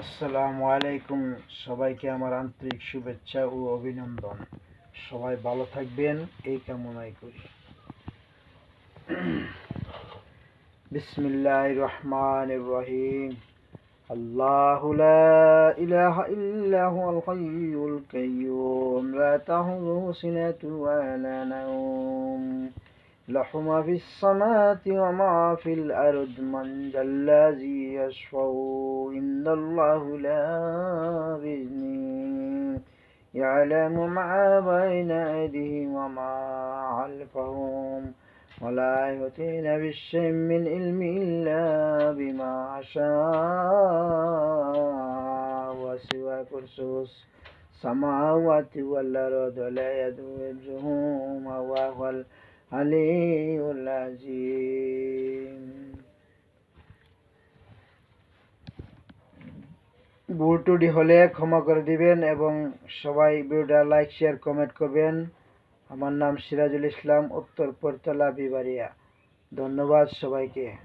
আসসালামু আলাইকুম। সবাইকে আমার আন্তরিক শুভেচ্ছা ও অভিনন্দন। সবাই ভালো থাকবেন এই কামনাই করি। বিসমিল্লাহির রহমানির রহিম। আল্লাহু লা ইলাহা ইল্লা হুয়াল হাইয়ুল কাইয়্যুম লা তাখুযুহু সিনাতুন ওয়া লা নাওম লাহু মা ফিস সামাওয়াতি ওয়া মা ফিল আরদ মান যাল্লাযী ইয়াশফাউ ইনদাল্লাহু লা বিইذনিহি ইয়ালামু মা বাইনা আইদিহিম ওয়া মা খালফাহুম ولا يحيطون بشيء من علمه إلا بما شاء وسع كرسيه السماوات والأرض ولا يؤوده وهو العلي العظيم। ভুল ত্রুটি হলে ক্ষমা করে দিবেন এবং সবাই ভিডিওটা লাইক শেয়ার কমেন্ট করবেন। আমার নাম সিরাজুল ইসলাম, উত্তর পরতলা বিবাড়িয়া। ধন্যবাদ সবাইকে।